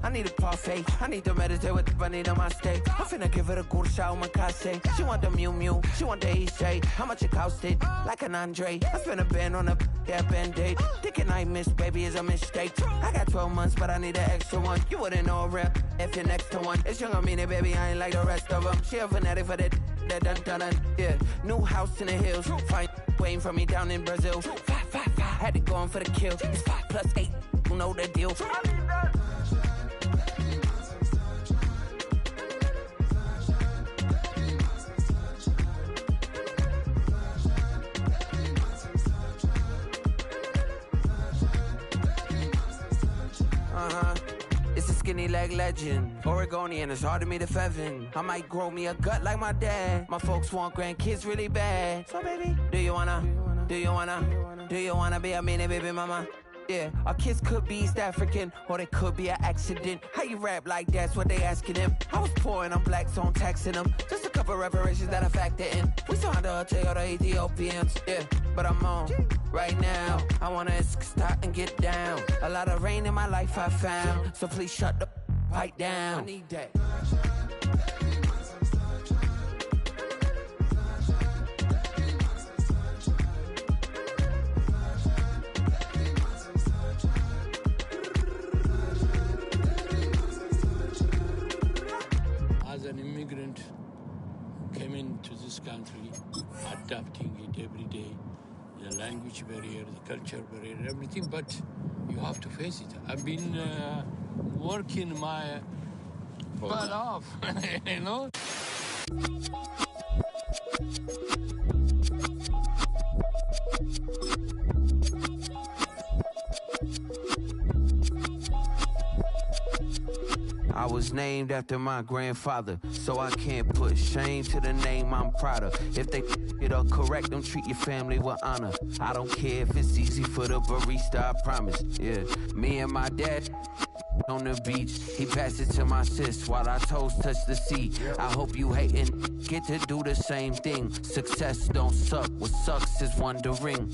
I need a parfait. I need to meditate with the bunny on my steak. I'm finna give it a good shot on my case. She want the Mew Mew, she want the EJ. How much it costed? Like an Andre. I spent a band on a that band-aid. Thinking I miss, baby, is a mistake. I got 12 months, but I need an extra one. You wouldn't know a rep if you're next to one. It's young, I mean it, baby, I ain't like the rest of them. She a fanatic for that dun. Yeah, new house in the hills. Fine, waiting for me down in Brazil. 5, had to go on for the kill. It's 5 plus 8, you know the deal. It's a skinny leg legend. Oregonian, it's hard to meet a Fevin. I might grow me a gut like my dad. My folks want grandkids really bad. So baby, do you wanna be a mini baby mama? Yeah, our kids could be East African, or they could be an accident. How you rap like that's what they asking him. I was poor and I'm black, so I'm taxing them. Just a couple reparations that I factor in. We saw how to take all the Ethiopians, yeah. But I'm on right now. I wanna stop and get down. A lot of rain in my life I found, so please shut the pipe down. I need that. As an immigrant, came into this country, adapting it every day, the language barrier, the culture barrier, everything, but you have to face it. I've been working my butt off, you know? I was named after my grandfather, so I can't put shame to the name I'm proud of. If they it up correct, don't treat your family with honor. I don't care if it's easy for the barista, I promise. Yeah, me and my dad on the beach, he passed it to my sis while our toes touch the sea. I hope you hatin' get to do the same thing. Success don't suck, what sucks is wondering.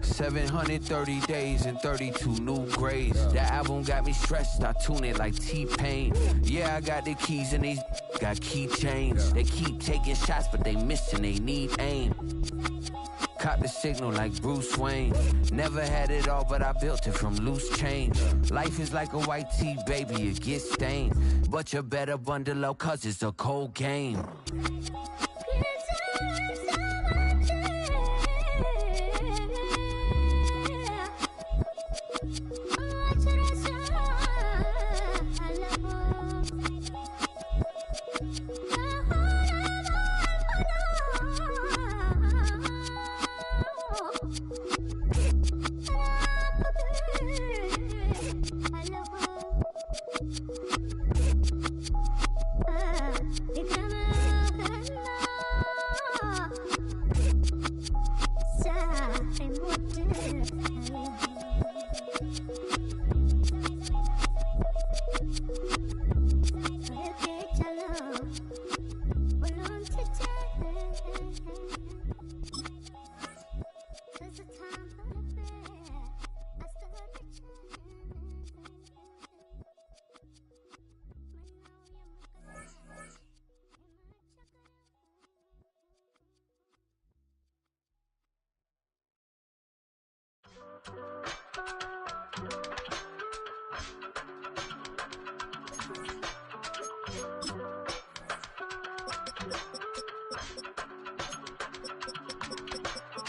730 days and 32 new grades. That album got me stressed, I tune it like T-Pain. Yeah, I got the keys and these got keychains. They keep taking shots, but they missing, they need aim. Caught the signal like Bruce Wayne. Never had it all, but I built it from loose change. Life is like a white tee, baby, it gets stained. But you better bundle up, cause it's a cold game.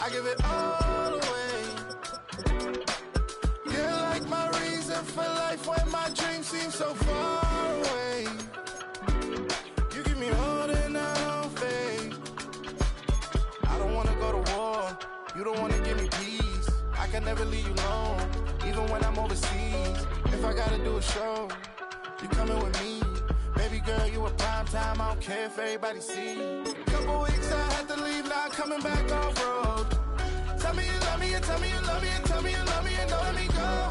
I give it all away. You're like my reason for life when my dreams seem so far away. You give me more than I don't fade. I don't wanna go to war. You don't wanna give me peace. I can never leave you alone, even when I'm overseas. If I gotta do a show, you coming with me. Baby girl, you a prime time. I don't care if everybody see. Couple weeks I had to leave, now I'm coming back off road. Tell me you love me, and tell me you love me, and tell me you love me, and don't let me go.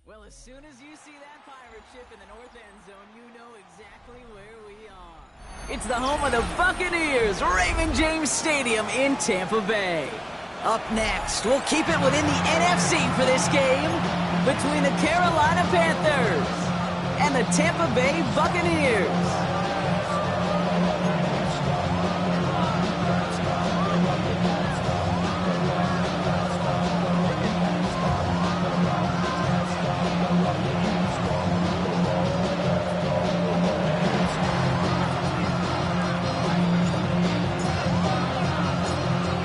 Well, as soon as you see that pirate ship in the north end zone, you know exactly where we are. It's the home of the Buccaneers, Raymond James Stadium in Tampa Bay. Up next, we'll keep it within the NFC for this game between the Carolina Panthers and the Tampa Bay Buccaneers.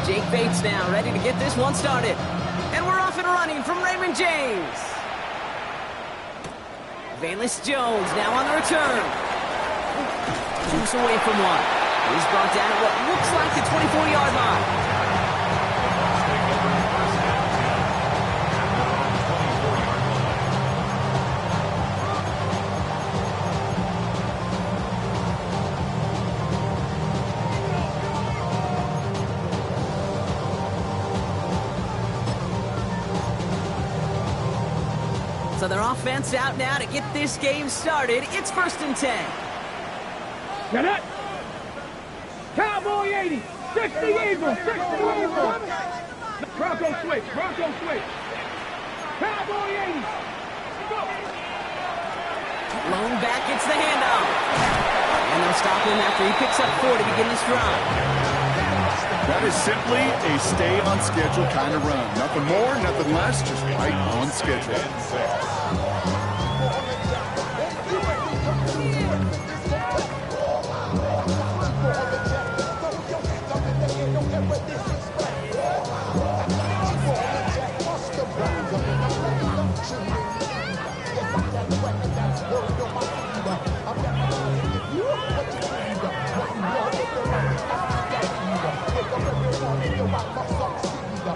Jake Bates now ready to get this one started. And we're off and running from Raymond James. Valus Jones now on the return. Juice away from one. He's brought down at what looks like the 24-yard line. So their offense out now to get this game started. It's 1st and 10. Get it! Cowboy 80, 60 Eagles, 60 Eagles. Bronco switch, Bronco switch. Cowboy 80. Go. Lone back gets the handoff. And they'll stop him after he picks up 4 to begin this drive. That is simply a stay-on-schedule kind of run. Nothing more, nothing less, just right on schedule.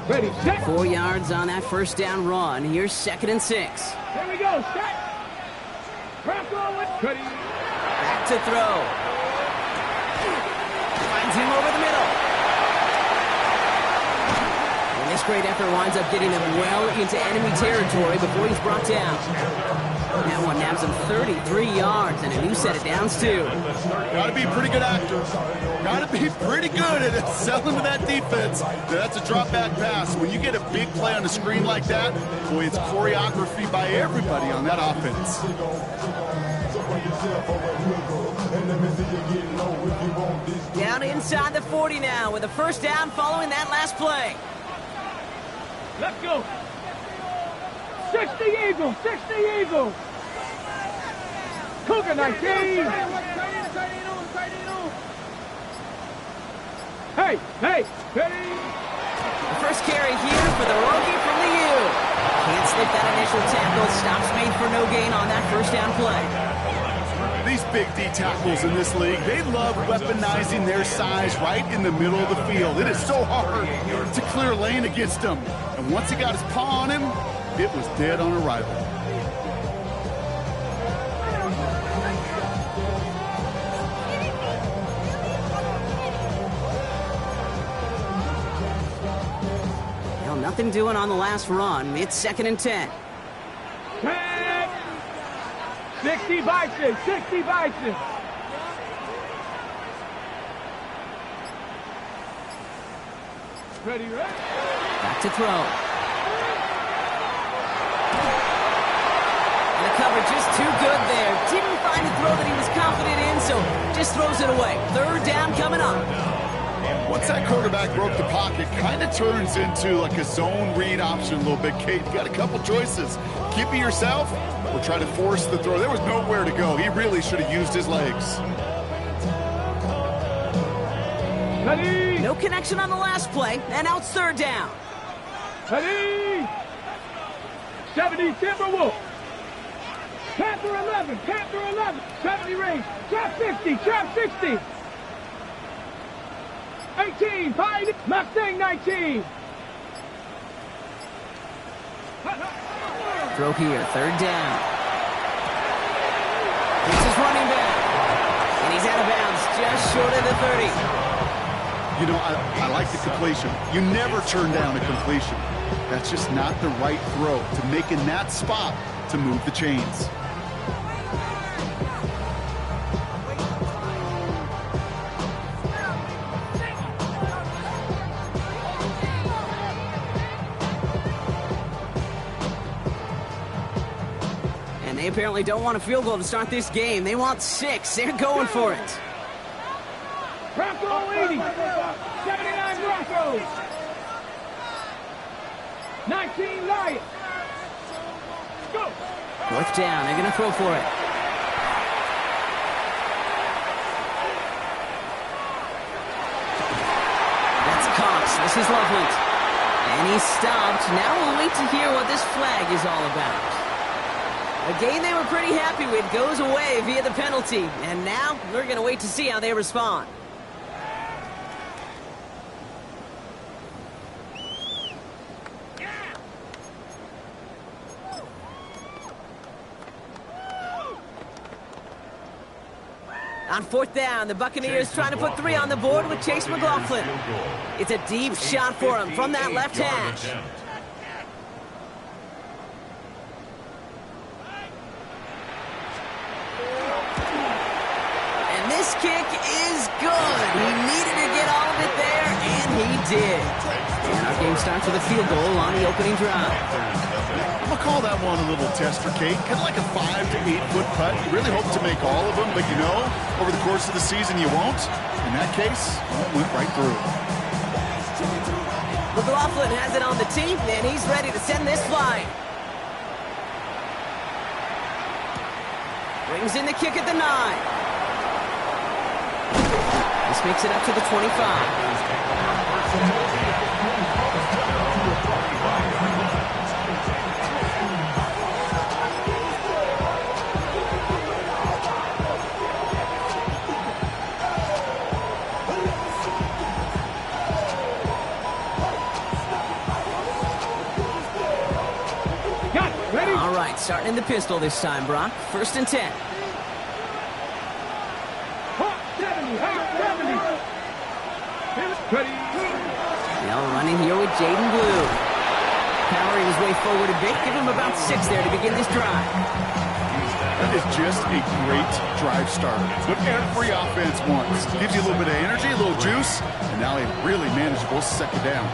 Ready, set. 4 yards on that first down run. Here's 2nd and 6. Here we go, set. Bronco with Cuddy. Back to throw. Finds him over the middle. And this great effort winds up getting him well into enemy territory before he's brought down. That one nabs him 33 yards and a new set of downs, too. Got to be a pretty good actor. Got to be pretty good at selling to that defense. That's a drop-back pass. When you get a big play on the screen like that, boy, it's choreography by everybody on that offense. Down inside the 40 now with a first down following that last play. Let's go. 60 Eagles, 60 Eagles. Cougar 19. Hey, hey, hey. The first carry here for the rookie from the U. Can't slip that initial tackle. Stops made for no gain on that first down play. These big D tackles in this league, they love weaponizing their size right in the middle of the field. It is so hard to clear lane against them. And once he got his paw on him, it was dead on arrival. Well, nothing doing on the last run. It's 2nd and 10. 60 Bison, 60 Bison. Ready, ready. Back to throw. And the cover just too good there. Didn't find a throw that he was confident in, so just throws it away. 3rd down coming up. Once that quarterback broke the pocket, kind of turns into like a zone read option a little bit. Kate, you got a couple choices. Keep it yourself or try to force the throw. There was nowhere to go. He really should have used his legs. Ready. No connection on the last play, and now it's 3rd down. Ready. 70 Timberwolf. Panther 11, Panther 11. 70 range. Trap 50, trap 60. 18, Pioneer, Mustang 19. Throw here, 3rd down. This is running back. And he's out of bounds, just short of the 30. You know, I like the completion. You never turn down a completion. That's just not the right throw to make in that spot to move the chains. And they apparently don't want a field goal to start this game. They want 6. They're going for it. Bronco 80. 79 Broncos. 19 Lions. Go. 4th down. They're going to throw for it. That's Cox. This is Loveland. And he's stopped. Now we'll wait to hear what this flag is all about. A game they were pretty happy with goes away via the penalty. And now we're going to wait to see how they respond. On 4th down, the Buccaneers trying to put 3 on the board with Chase McLaughlin. It's a deep shot for him from that left hash. And this kick is good. He needed to get all of it there, and he did. And our game starts with a field goal on the opening drive. I'm going to call that one a little tester, Kate. Kind of like a 5 to 8 foot putt. You really hope to make all of them, but you know, over the course of the season you won't. In that case, it went right through. McLaughlin has it on the tee, and he's ready to send this flying. Brings in the kick at the 9. This makes it up to the 25. All right, starting in the pistol this time, Brock. 1st and 10. Now running here with Jaden Blue. Powering his way forward a bit. Give him about 6 there to begin this drive. That is just a great drive starter. What every offense wants. Gives you a little bit of energy, a little juice, and now a really manageable 2nd down.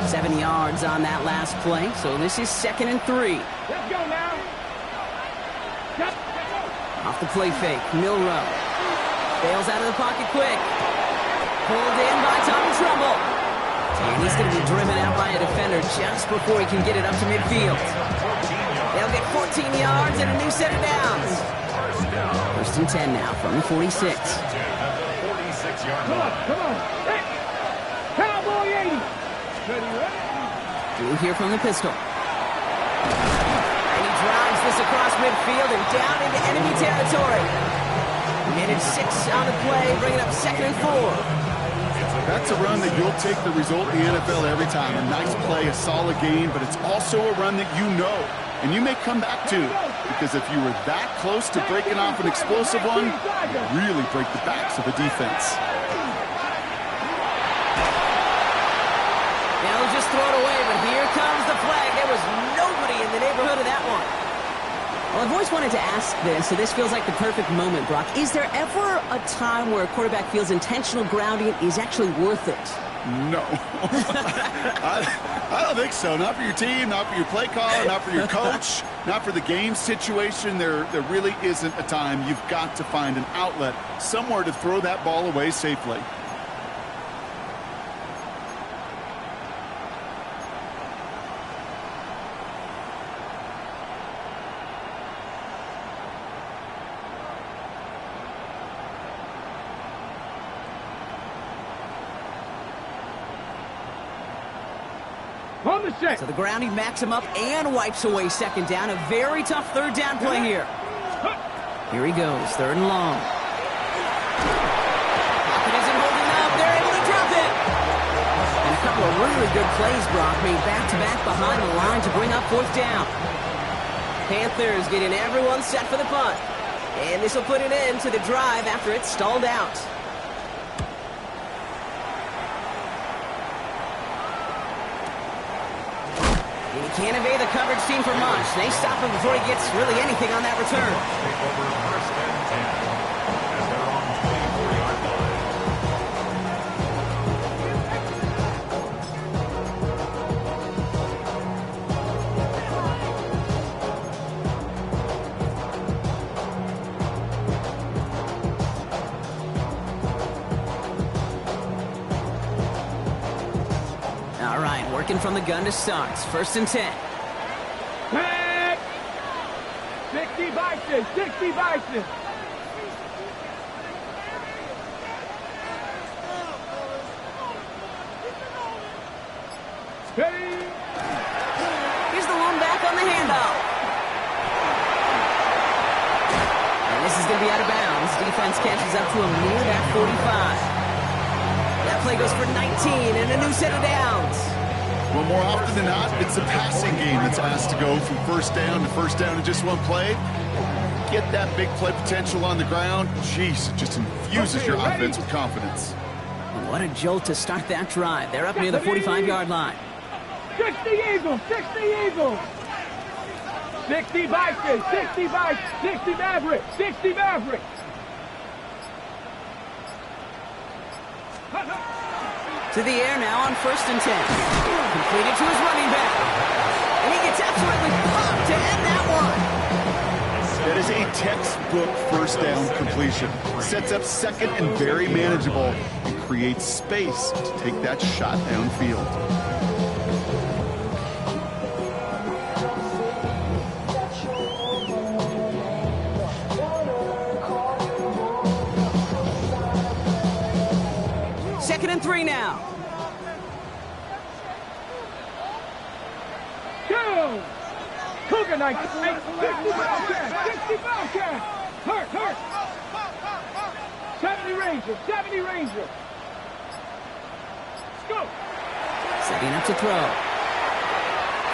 7 yards on that last play, so this is 2nd and 3. Let's go now. Off the play fake, Milrow. Bails out of the pocket quick. Pulled in by Tommy Trumbull. And he's going to be driven out by a defender just before he can get it up to midfield. They'll get 14 yards and a new set of downs. 1st and 10 now from the 46. Come on. Hey. Cowboy 80. Blue here from the pistol. And he drives this across midfield and down into enemy territory. Managed 6 on the play, bringing up 2nd and 4. That's a run that you'll take the result in the NFL every time. A nice play, a solid game, but it's also a run that you know, and you may come back to, because if you were that close to breaking off an explosive one, you really break the backs of the defense. Now they'll just throw it away, but here comes the flag. There was nobody in the neighborhood of that one. Well, I've always wanted to ask this, so this feels like the perfect moment, Brock. Is there ever a time where a quarterback feels intentional grounding is actually worth it? No. I don't think so. Not for your team, not for your play caller, not for your coach, not for the game situation. There really isn't a time. You've got to find an outlet, somewhere to throw that ball away safely. On the set. So the grounding backs him up and wipes away 2nd down. A very tough 3rd down play here. Here he goes, 3rd and long. Pocket isn't holding up. They're able to drop it. And a couple of really good plays, Brock, made back-to-back behind the line to bring up 4th down. Panthers getting everyone set for the punt. And this will put an end to the drive after it's stalled out. And he can't evade the coverage team for much. They stop him before he gets really anything on that return. Take over first and 10 as they're on the 24-yard line. All right, working from the gun to start. First and 10. Back! 60 Bison, 60 Bison. Ready? Here's the lone back on the handoff. And this is going to be out of bounds. Defense catches up to him near that 45. That play goes for 19 and a new set of downs. Well, more often than not, it's a passing game that's asked to go from first down in just one play. Get that big play potential on the ground. Jeez, it just infuses your offense with confidence. What a jolt to start that drive. They're up near the 45-yard line. 60 Eagles, 60 Eagles. 60 Bison, 60 Bison, 60 Mavericks, 60 Mavericks. To the air now on first and 10. Completed to his running back. And he gets absolutely pumped to end that one. That is a textbook first down completion. Sets up second and very manageable and creates space to take that shot downfield. Second and 3 now. Two. Cougar Knight. 60 Bobcat. 60 Bobcat. Hurt. 70 Ranger. 70 Ranger. Let's go. Setting up to throw.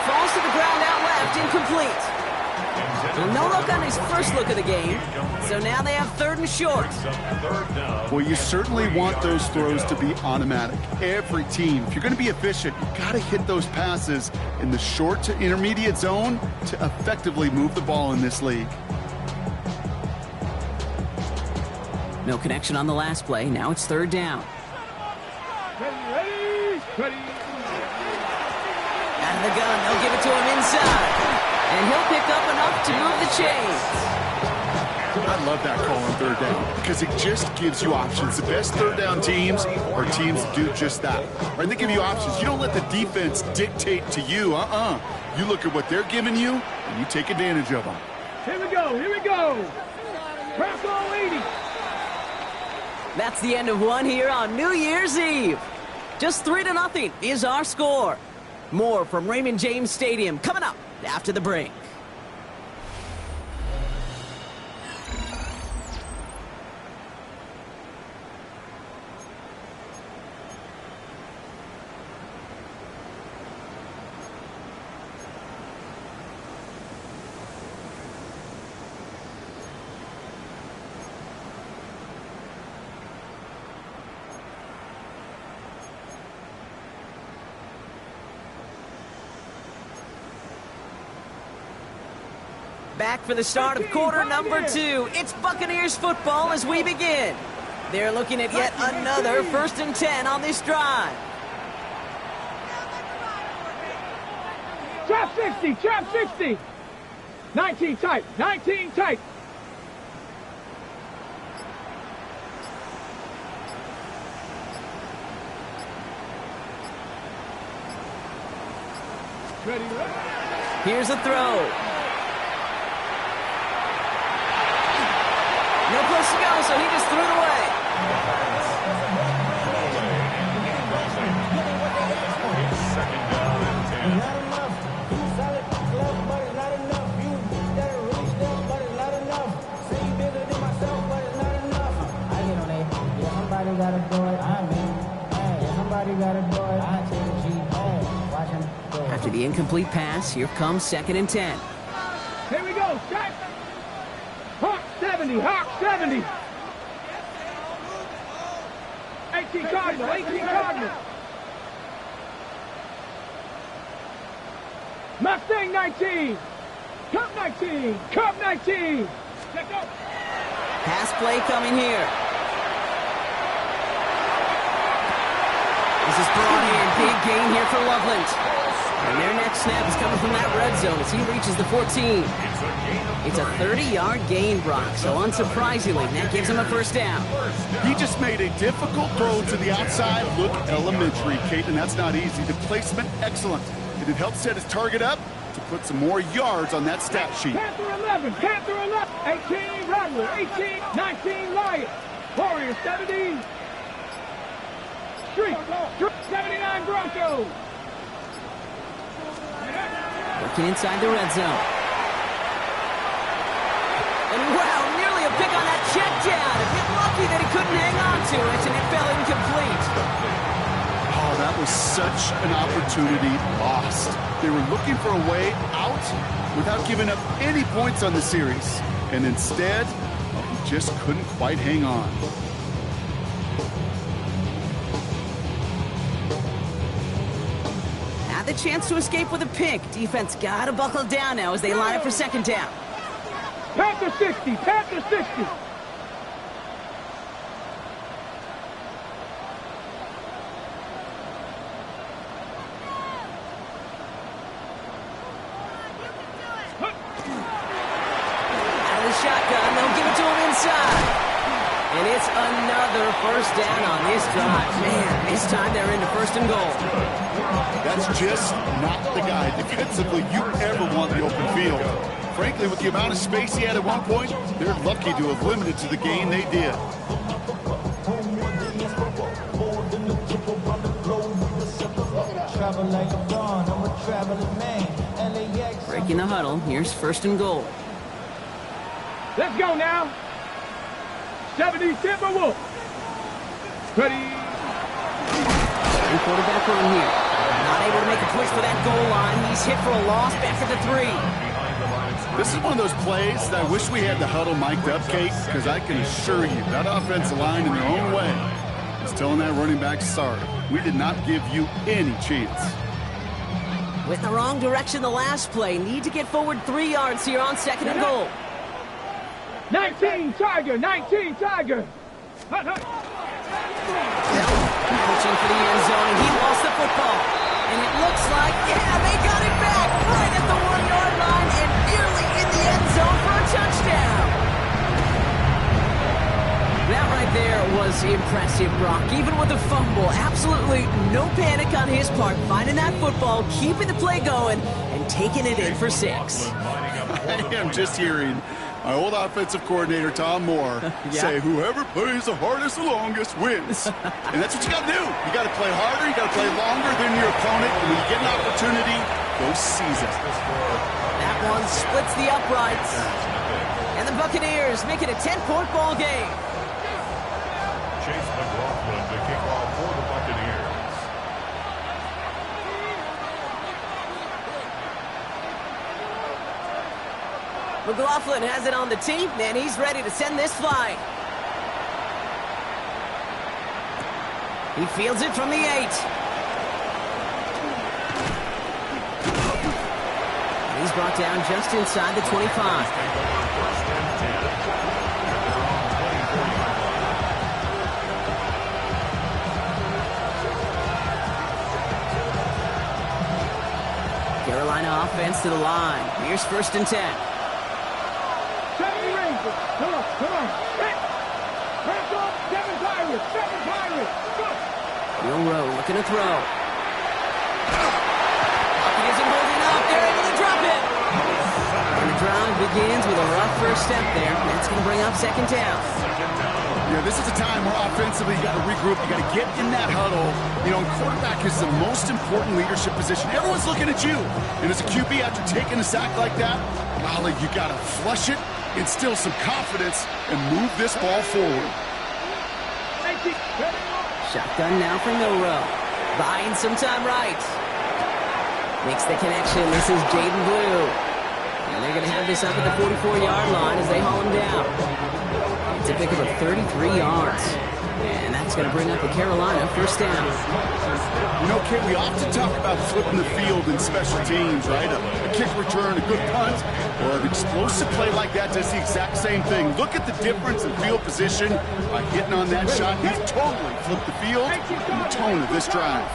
Falls to the ground out left, incomplete. No look on his first look of the game, so now they have third and short. Well, you certainly want those throws to be automatic. Every team, if you're going to be efficient, you've got to hit those passes in the short to intermediate zone to effectively move the ball in this league. No connection on the last play. Now it's third down. Ready. Out of the gun, they'll give it to him inside. And he'll pick up enough to move the chains. I love that call on third down because it just gives you options. The best third down teams are teams that do just that. Right? They give you options. You don't let the defense dictate to you. You look at what they're giving you, and you take advantage of them. Here we go. Bronco 80. That's the end of one here on New Year's Eve. Just 3-0 is our score. More from Raymond James Stadium coming up after the break. Back for the start of quarter number 2. It's Buccaneers football as we begin. They're looking at yet another first and 10 on this drive. Trap 60. 19 tight. Ready. Here's a throw. No place to go, so he just threw it away. Second down and 10. Somebody gotta do it. Somebody gotta do it. I take a G. Watch him go. After the incomplete pass, here comes second and 10. Here we go. Shot. Hawk 7. 70, Hawk 70. 18 Cardinal, 18 Cardinal. Mustang 19. Cup 19, Cup 19. Let's go. Pass play coming here. This is brought in. Big gain here for Loveland. And their next snap is coming from that red zone as he reaches the 14. It's a 30-yard gain, Brock, so unsurprisingly, that gives him a first down. He just made a difficult throw to the outside. Look elementary, Kate, and that's not easy. The placement, excellent. And it helped set his target up to put some more yards on that stat sheet. Panther 11, Panther 11. 18 Rattler, 18, 19 Lion. Warrior 70. Street, 79 Broncos. Working inside the red zone. And wow, nearly a pick on that check down. A bit lucky that he couldn't hang on to it, and it fell incomplete. Oh, that was such an opportunity lost. They were looking for a way out without giving up any points on the series. And instead, he just couldn't quite hang on. Had the chance to escape with a pick. Defense got to buckle down now as they line up for second down. Panther 60, Panther 60. Shotgun, they'll give it to him inside. And it's another first down on this drive. Man, this time they're into first and goal. That's just not the guy defensively you ever want the open field. Frankly, with the amount of space he had at one point, they're lucky to have limited to the gain they did. Breaking the huddle, here's first and goal. Let's go now. 70 Timberwolves. Ready. And quarterback run here. Not able to make a push for that goal line. He's hit for a loss back at the 3. This is one of those plays that I wish we had the huddle mic'd up, Kate, because I can assure you that offensive line in their own way is telling that running back, sorry, we did not give you any chance. With the wrong direction the last play. Need to get forward 3 yards here on second and goal. 19 Tiger, 19 Tiger. Pushing for the end zone, and he lost the football. And it looks like, yeah, they got it back right at the 1-yard line and nearly in the end zone for a touchdown. That right there was impressive, Brock. Even with the fumble, absolutely no panic on his part. Finding that football, keeping the play going, and taking it in for 6. I am just hearing my old offensive coordinator, Tom Moore, say, whoever plays the hardest the longest wins. And that's what you got to do. You got to play harder. You got to play longer than your opponent. And when you get an opportunity, go seize it. That one splits the uprights. And the Buccaneers make it a 10-point ball game. Chase McLaughlin to kick off for the Buccaneers. McLaughlin has it on the tee, and he's ready to send this flying. He fields it from the 8. And he's brought down just inside the 25. Carolina offense to the line. Here's first and 10. 70 Rangers. Come on, come on. Hands up, 7 Pirates, 7 Pirates. Go. Milrow looking to throw. He isn't holding up. They're able to drop it. And the drive begins with a rough first step there. That's going to bring up second down. Yeah, this is a time where offensively you got to regroup. You got to get in that huddle. You know, quarterback is the most important leadership position. Everyone's looking at you. And as a QB, after taking a sack like that, golly, you got to flush it, instill some confidence, and move this ball forward. Shotgun now for Milrow. Buying some time right. Makes the connection. This is Jaden Blue. And they're going to have this up at the 44-yard line as they haul him down. It's a pick of 33 yards. And that's going to bring up a Carolina first down. You know, Kate, we often talk about flipping the field in special teams, right? A kick return, a good punt, or an explosive play like that does the exact same thing. Look at the difference in field position by hitting on that shot. He's totally flipped the field and the tone of this drive.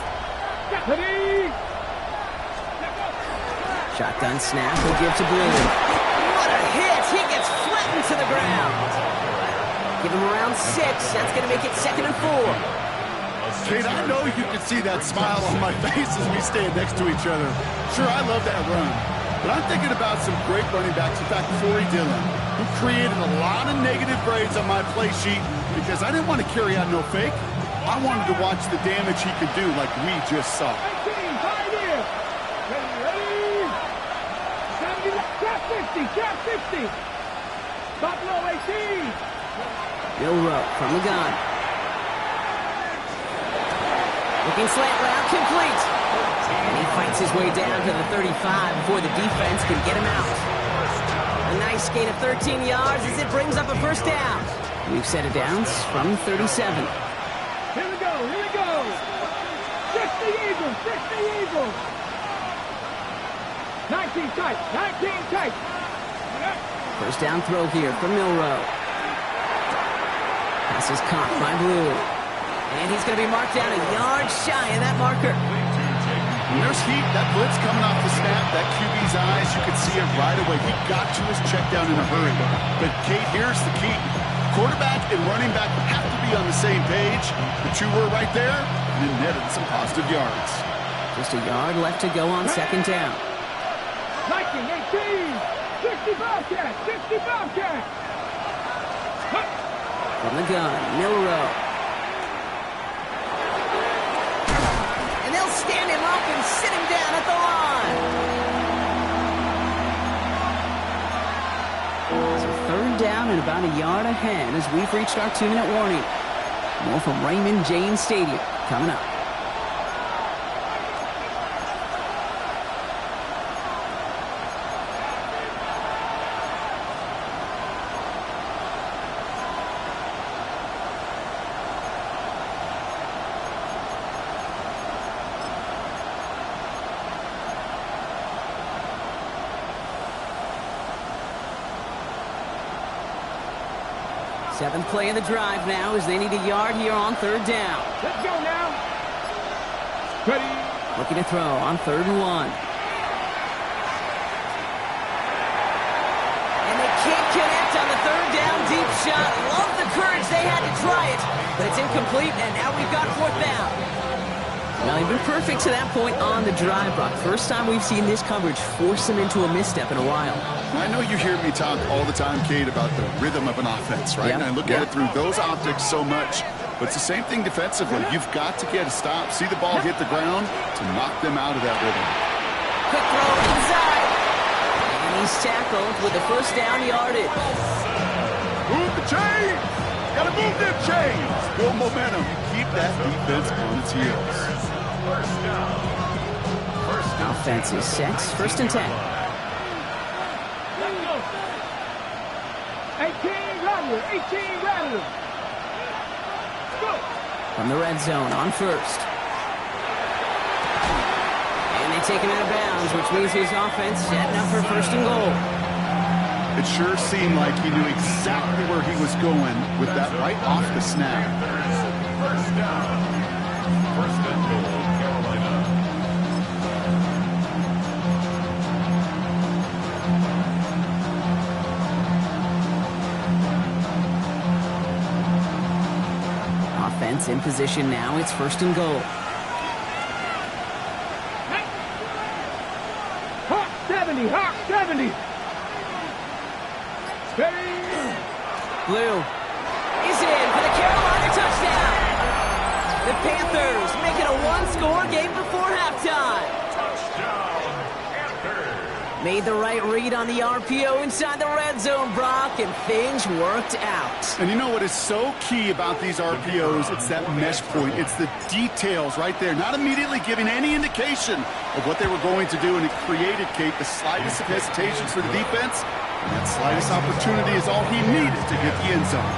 Shotgun snap, he'll give to Blue. What a hit! He gets flattened to the ground. Give him around 6. That's going to make it 2nd and 4. Kate, I know you can see that smile on my face as we stand next to each other. Sure, I love that run. But I'm thinking about some great running backs. In fact, Corey Dillon, who created a lot of negative grades on my play sheet because I didn't want to carry out no fake. I wanted to watch the damage he could do like we just saw. 18, right here. Ready? 70, cap 50, cap 60. Buffalo 18. Milroe from the gun. Looking slant route, complete. And he fights his way down to the 35 before the defense can get him out. A nice gain of 13 yards as it brings up a first down. We've set it down from 37. Here we go, here we go. 60 Eagles, 60 Eagles. 19 tight, 19 tight. First down throw here from Milroe. Pass is caught by Blue. And he's going to be marked down a yard shy of that marker. When there's heat, that blitz coming off the snap, that QB's eyes, you could see it right away. He got to his check down in a hurry. But, Kate, here's the key. Quarterback and running back have to be on the same page. The two were right there, and it netted some positive yards. Just a yard left to go on 2nd down. 19, 18, 60 Bobcat, 60 Bobcat. From the gun, Milroe. And they'll stand him up and sit him down at the line. So 3rd down and about a yard ahead as we've reached our 2-minute warning. More from Raymond James Stadium coming up. Seventh play of the drive now as they need a yard here on 3rd down. Let's go now. Ready? Looking to throw on 3rd and 1. And they can't connect on the 3rd down deep shot. Love the courage they had to try it, but it's incomplete, and now we've got 4th down. Well, they've been perfect to that point on the drive, Buck. First time we've seen this coverage force them into a misstep in a while. I know you hear me talk all the time, Kate, about the rhythm of an offense, right? Yep. And I look at it through those optics so much. But it's the same thing defensively. You've got to get a stop, see the ball hit the ground to knock them out of that rhythm. Quick throw inside. And he's tackled with the first down yardage. Move the chains! Gotta move them chains! Build momentum. Keep that defense on its heels. First down. Offense is set. 1st and 10. 18 Rattler, 18 Rattler. Go. From the red zone on 1st. And they take him out of bounds, which means his offense setting up for 1st and goal. It sure seemed like he knew exactly where he was going with that right off the snap. First down. 1st and goal, Carolina. Offense in position now. It's 1st and goal. Hawk 70, Hawk 70. Ready? Blue is in for the Carolina touchdown. The Panthers make it a 1-score game before halftime. Touchdown, Panthers. Made the right read on the RPO inside the red zone, Brock, and things worked out. And you know what is so key about these RPOs? It's that mesh point. It's the details right there. Not immediately giving any indication of what they were going to do, and it created, Kate, the slightest of hesitations for the defense. And that slightest opportunity is all he needed to get the end zone.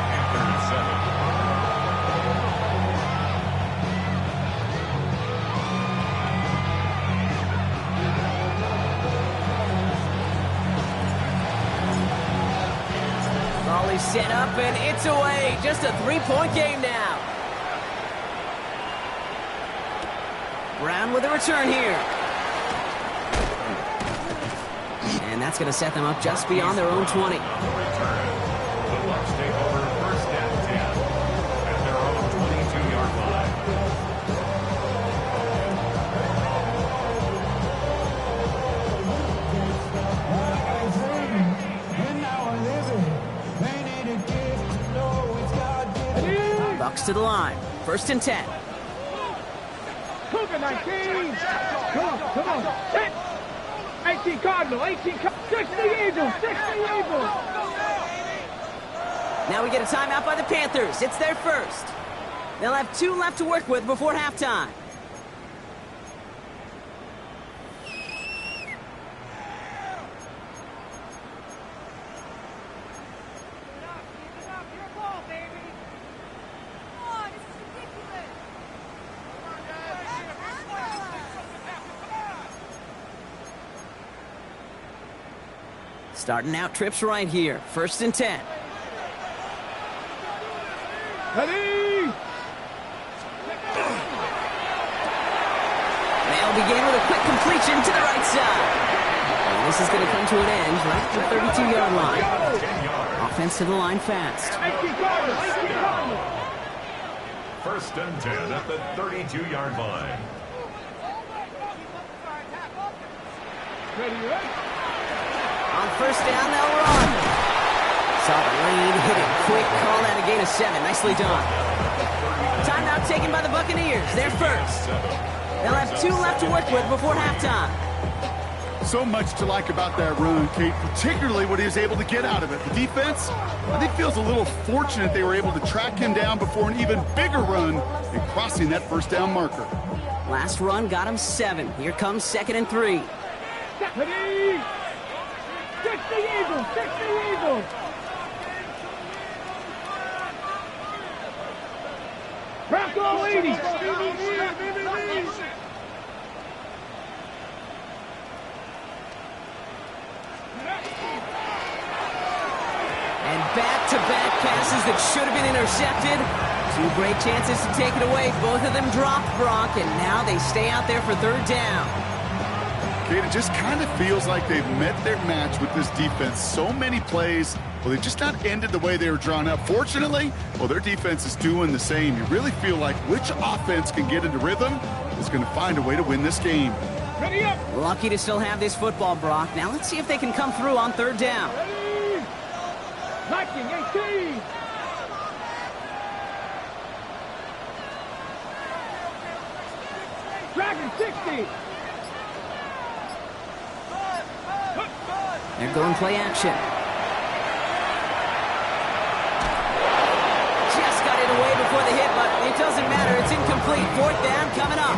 Volley set up, and it's away. Just a three-point game now. Brown with a return here. And that's going to set them up just beyond their own 20. The Bucs take over first and 10 at their own 22-yard line. Bucs to the line. First and 10. Cougar 19. Come on. 18 Cardinal, 18 Cardinal. 60 Eagles, 60 Eagles. Now we get a timeout by the Panthers. It's their first. They'll have 2 left to work with before halftime. Starting out trips right here. First and 10. Ready? They'll begin with a quick completion to the right side. And this is going to come to an end right at the 32-yard line. Offense to the line fast. 18 Cardinal, 18 Cardinal. First and 10 at the 32-yard line. Ready? On first down, they'll run. Saw the lead, hit it quick, call that a gain of 7. Nicely done. Timeout taken by the Buccaneers. They're first. They'll have 2 left to work with before halftime. So much to like about that run, Kate, particularly what he was able to get out of it. The defense, I think, feels a little fortunate they were able to track him down before an even bigger run and crossing that first down marker. Last run got him 7. Here comes second and 3. Ready? 60 Eagles, 60 Eagles. Bronco 80. And back-to-back passes that should have been intercepted. 2 great chances to take it away. Both of them dropped, Brock, and now they stay out there for third down. Kate, it just kind of feels like they've met their match with this defense. So many plays, well, they just not ended the way they were drawn up. Fortunately, well, their defense is doing the same. You really feel like which offense can get into rhythm is going to find a way to win this game. Ready up. Lucky to still have this football, Brock. Now let's see if they can come through on third down. Ready? Viking 18. Dragon 60. They're going play action. Just got it away before the hit, but it doesn't matter. It's incomplete. Fourth down coming up.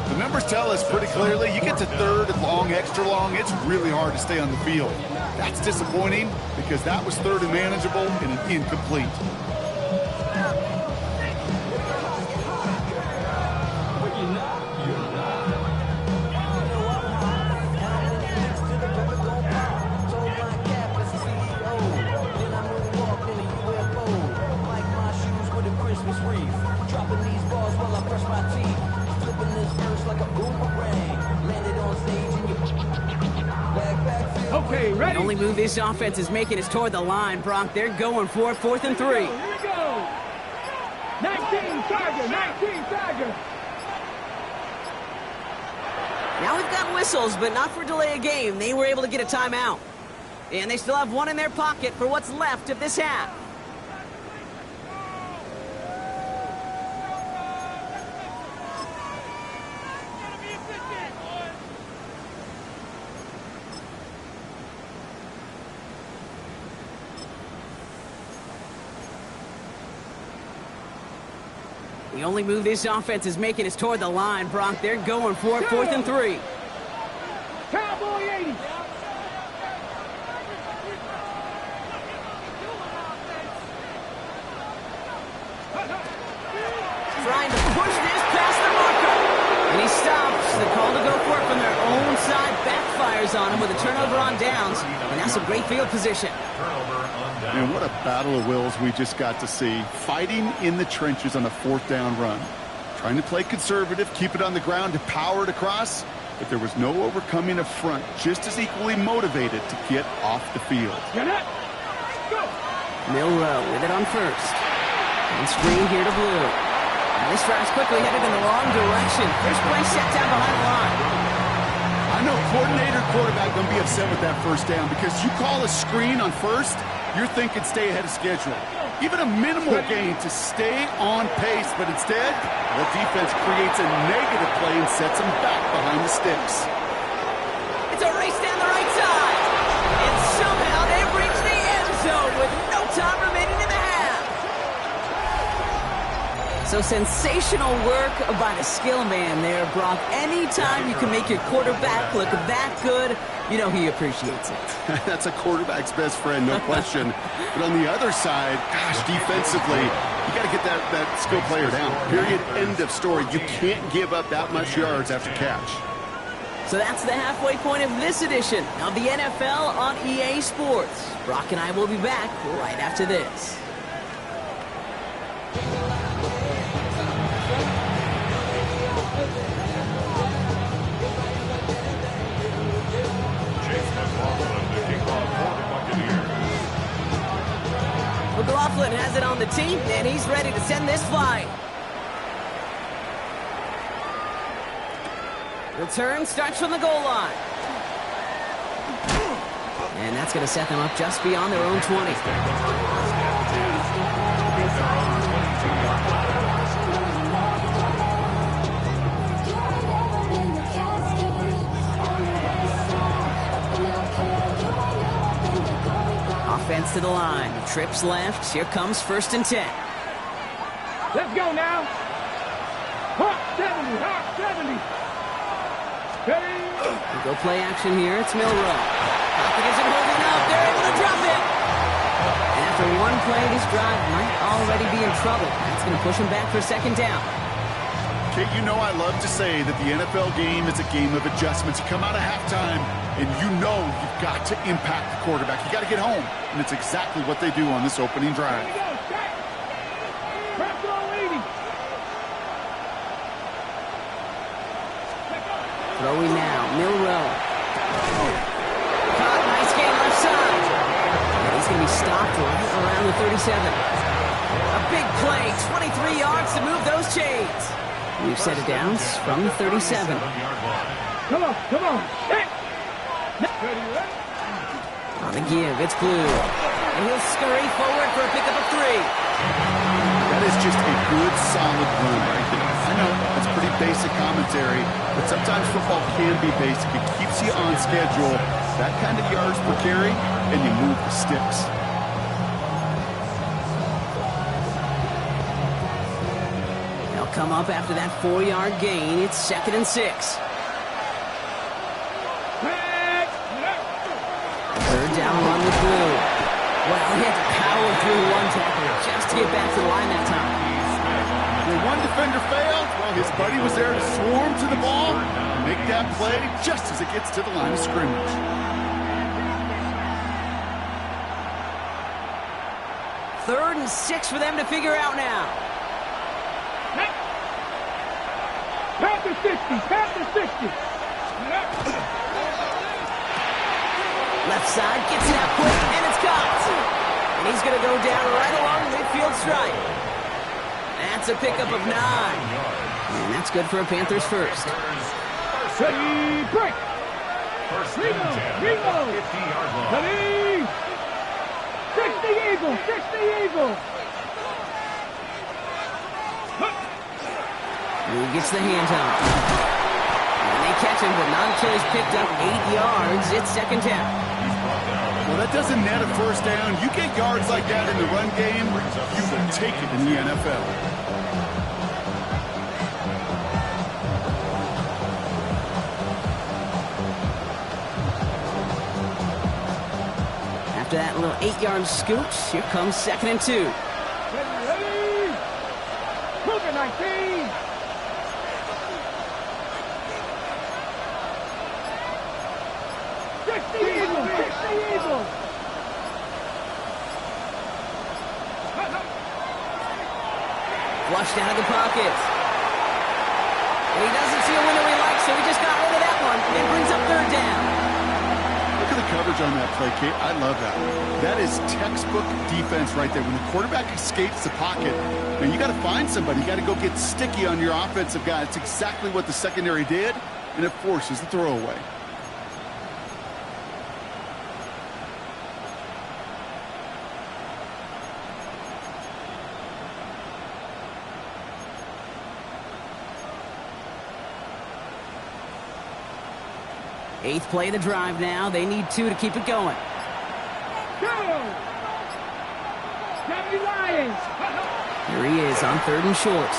The numbers tell us pretty clearly, you get to third and long, extra long, it's really hard to stay on the field. That's disappointing because that was third and manageable and an incomplete. Okay, ready? The only move this offense is making is toward the line, Brock. They're going for it, 4th and 3. Here we go. 19 Tiger, 19 Tiger. Now we've got whistles, but not for delay of game. They were able to get a timeout. And they still have 1 in their pocket for what's left of this half. The only move this offense is making is toward the line, Brock. They're going for it, 4th and 3. Cowboy 80. Trying to push this past the marker. And he stops. The call to go for it from their own side backfires on him with a turnover on downs. And that's a great field position. Man, what a battle of wills we just got to see. Fighting in the trenches on a 4th down run. Trying to play conservative, keep it on the ground to power it across. But there was no overcoming a front just as equally motivated to get off the field. Get it. Go. Milrow with it on first. And screen here to Blue. Now this drive's quickly headed in the wrong direction. First play set down behind the line. I know coordinator, quarterback going to be upset with that first down because you call a screen on first, you're thinking stay ahead of schedule. Even a minimal gain to stay on pace, but instead, the defense creates a negative play and sets them back behind the sticks. It's a race down the right side. And somehow they reach the end zone with no time remaining in the half. So sensational work by the skill man there, Brock. Anytime you can make your quarterback look that good, you know he appreciates it. That's a quarterback's best friend, no question. But on the other side, gosh, defensively, you got to get that skill player down. Period. End of story. You can't give up that much yards after catch. So that's the halfway point of this edition of the NFL on EA Sports. Brock and I will be back right after this. McLaughlin has it on the tee, and he's ready to send this flying. Return starts from the goal line. And that's going to set them up just beyond their own 20. Offense to the line. Trips left. Here comes 1st and 10. Let's go now. Hot 70. Hot 70. Ready? We go play action here. It's Milrow. Pocket isn't holding up. They're able to drop it. And after one play, this drive might already be in trouble. That's going to push him back for 2nd down. Kate, you know I love to say that the NFL game is a game of adjustments. You come out of halftime, and you know you've got to impact the quarterback. You got to get home, and it's exactly what they do on this opening drive. Here we go. Stack. Press on 80. Throwing now. Milrow. Caught. Nice game left side. And he's going to be stopped right around the 37. A big play. 23 yards to move those chains. We've set it down from the 37. Come on, come on. Hey. On the give, it's Blue. And he'll scurry forward for a pickup of 3. That is just a good, solid run right there. I know it's pretty basic commentary, but sometimes football can be basic. It keeps you on schedule. That kind of yards per carry, and you move the sticks. They'll come up after that 4-yard gain. It's 2nd and 6. 3rd down run with Blue. Well, he had to power through one tackle just to get back to the line that time. When one defender failed, well, his buddy was there to swarm to the ball and make that play just as it gets to the line of scrimmage. Third and 6 for them to figure out now. Pass the 60. Pass the 60. Left side gets it out quick, and it's caught. And he's going to go down right along the midfield stripe. That's a pickup of 9. And that's good for a Panthers first. Ready, break. Reload. 50-yard line. Ready. 60 Eagle. 60 Eagle. He gets the hands up. And they catch him, but not until he's picked up 8 yards. It's 2nd down. Well, that doesn't net a first down. You get yards like that in the run game, you will take it in the NFL. after that little 8-yard scooch, here comes 2nd and 2. Ready? Cougar 19. Fix the Eagles. Fix the Eagles. Flushed out of the pocket. And he doesn't see a window he likes, so he just got rid of that one and brings up 3rd down. Look at the coverage on that play, Kate. I love that. That is textbook defense right there. When the quarterback escapes the pocket, man, you got to find somebody. You got to go get sticky on your offensive guy. It's exactly what the secondary did, and it forces the throwaway. Eighth play of the drive now. They need 2 to keep it going. Go! 70 Lions. Here he is on 3rd and short.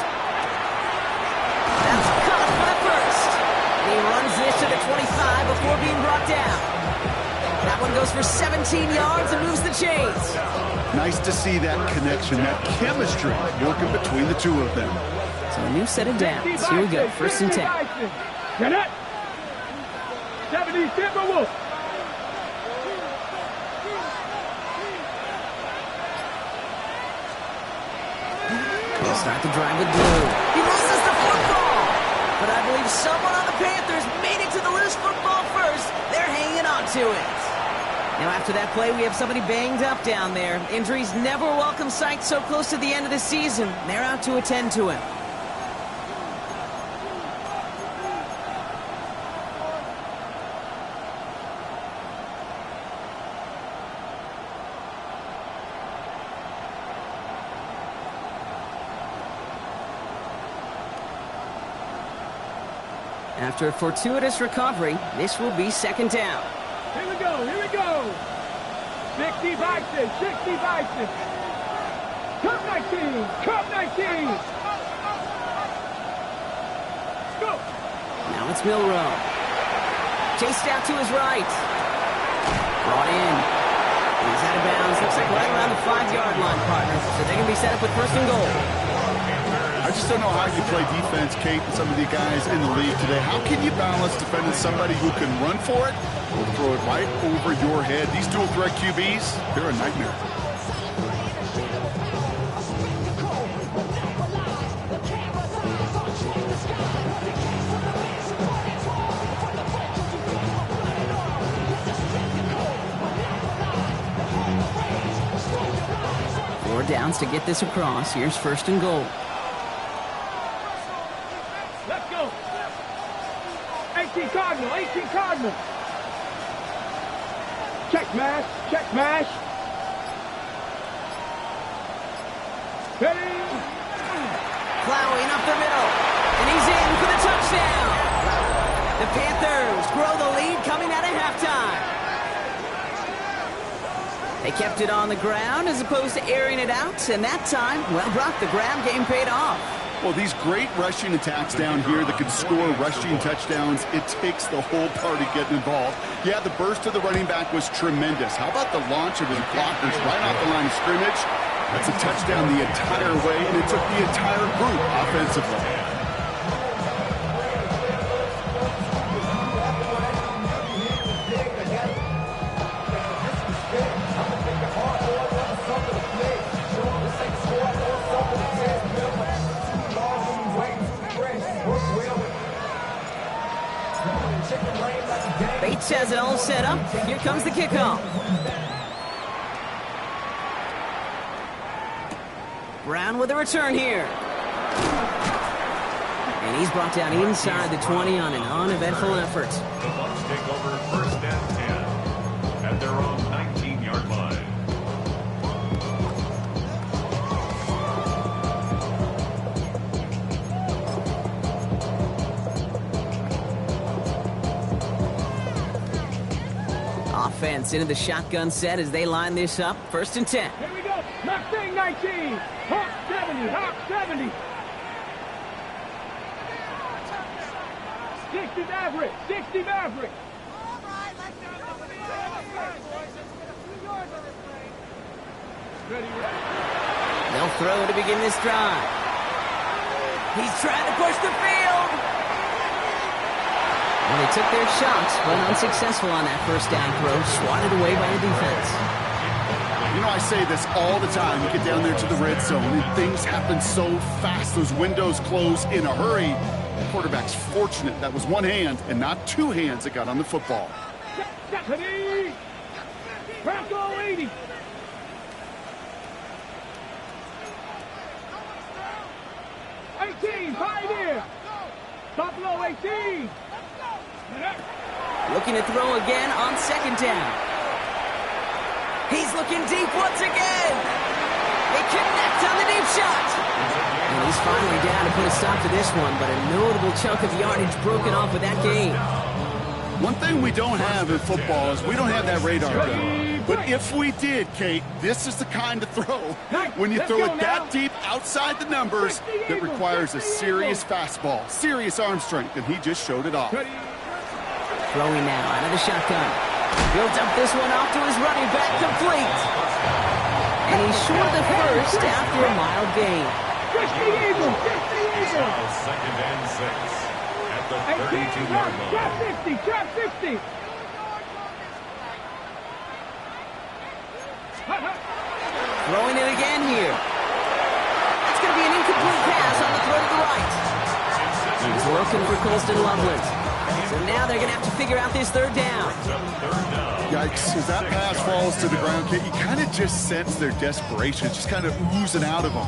That's caught for the first. And he runs this to the 25 before being brought down. That one goes for 17 yards and moves the chains. Nice to see that connection, that chemistry working between the two of them. So a new set of downs. Here we go, 1st and 10. Get it? 70 Timberwolves. He'll start the drive with blue. He loses the football. But I believe someone on the Panthers made it to the loose football first. They're hanging on to it. Now after that play, we have somebody banged up down there. Injuries never a welcome sight so close to the end of the season. They're out to attend to him. After a fortuitous recovery, this will be 2nd down. Here we go, here we go. 60 Bison, 60 Bison. Cup 19, Cup 19. Go. Now it's Milrow. Chased out to his right. Brought in. He's out of bounds. Looks like right around the 5-yard line, partner. So they can be set up with 1st and goal. I just don't know how you play defense, Kate, and some of the guys in the league today. How can you balance defending somebody who can run for it or throw it right over your head? These dual threat QBs, they're a nightmare. Four downs to get this across. Here's 1st and goal. Let's go. 18 Cardinal, 18 Cardinal. Check mash, check mash. Ready? Plowing up the middle. And he's in for the touchdown. The Panthers grow the lead coming out of halftime. They kept it on the ground as opposed to airing it out. And that time, well, Brock, the ground game paid off. Well, these great rushing attacks down here that can score rushing touchdowns, it takes the whole party getting involved. Yeah, the burst of the running back was tremendous. How about the launch of his blockers right off the line of scrimmage? That's a touchdown the entire way, and it took the entire group offensively. Bates has it all set up. Here comes the kickoff. Brown with a return here. And he's brought down inside the 20 on an uneventful effort. The Bucs take over 1st and 10 at their own 19-yard line. Offense into the shotgun set as they line this up. 1st and 10. Here we go. Mustang 19. Hawk 70. Hawk 70. 60 Maverick. 60 Maverick. All right, let's go. They'll throw to begin this drive. He's trying to push the field. Well, they took their shots, but unsuccessful on that first down throw, swatted away by the defense. You know, I say this all the time. You get down there to the red zone, and things happen so fast. Those windows close in a hurry. The quarterback's fortunate that was one hand and not two hands that got on the football. Bronco 80. Pioneer. Buffalo 18. Looking to throw again on second down. He's looking deep once again. They connect on the deep shot. And he's finally down to put a stop to this one, but a notable chunk of yardage broken off with that gain. One thing we don't have in football is we don't have that radar gun. But if we did, Kate, this is the kind of throw, when you throw it that deep outside the numbers, that requires a serious fastball, serious arm strength, and he just showed it off. Throwing now out of the shotgun. He'll dump this one off to his running back, complete. And he's short of the first after a mild gain. Second and 6 at the 32-yard line. Trap 50. Throwing it again here. That's going to be an incomplete pass on the throw to the right. He's looking for Colston Loveland. So now they're going to have to figure out this third down. Yikes, as that pass falls to the ground, Kate, you kind of just sense their desperation. It's just kind of oozing out of them.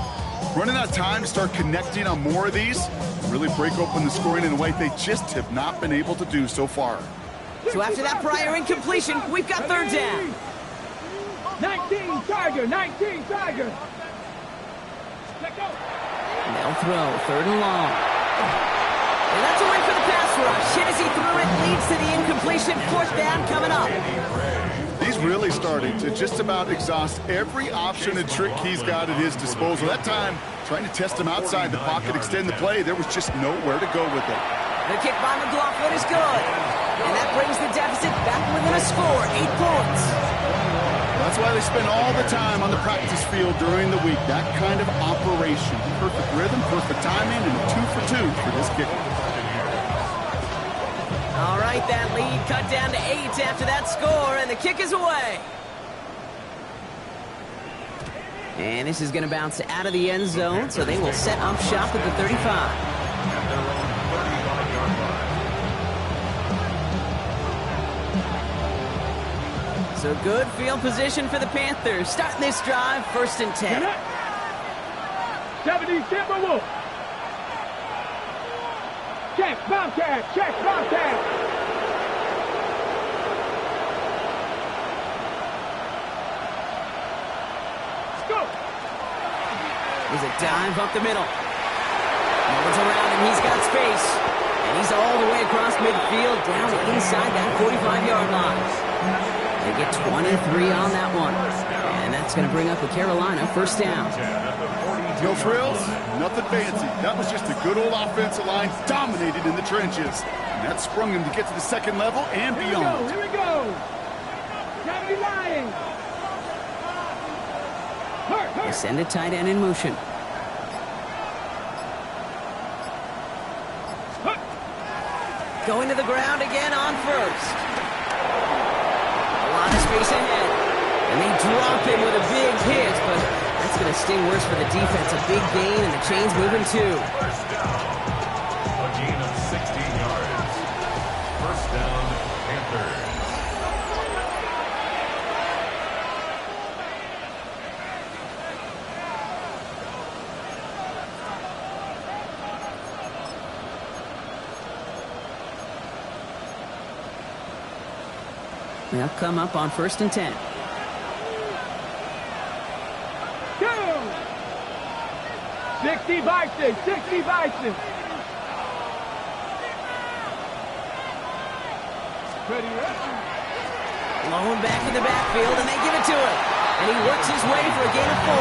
Running out of time to start connecting on more of these, really break open the scoring in a way they just have not been able to do so far. So after that prior incompletion, we've got third down. 19 Tiger. They'll throw, third and long. And that's a win for the pass rush. Hit as he threw it, leads to the incompletion. Fourth down coming up. He's really starting to just about exhaust every option and trick he's got at his disposal. That time, trying to test him outside the pocket, extend the play, there was just nowhere to go with it. The kick by McLaughlin is good. And that brings the deficit back within a score, 8 points. That's why they spend all the time on the practice field during the week. That kind of operation. Perfect rhythm, perfect timing, and 2 for 2 for this kicker. All right, that lead cut down to 8 after that score, and the kick is away. And this is going to bounce out of the end zone, so they will set up shop at the 35. So good field position for the Panthers. Starting this drive, 1st and 10. 70 Timberwolf. Check, Bobcat. Let's go. There's a dive up the middle. No one's around him. He's got space. And he's all the way across midfield, down inside that 45-yard line. They get 23 on that one. And that's going to bring up a Carolina first down. No frills, nothing fancy. That was just a good old offensive line dominated in the trenches. And that sprung him to get to the second level and beyond. Here we go. Gravity lying. They send a tight end in motion. Going to the ground again on first. Space ahead. And they drop him with a big hit, but that's going to sting worse for the defense. A big gain, and the chain's moving too. First down. A gain of 16 yards. First down, Panthers. They'll come up on 1st and 10. Go! 60 Bison. Ready. Blown back in the backfield, and they give it to him. And he works his way for a gain of 4.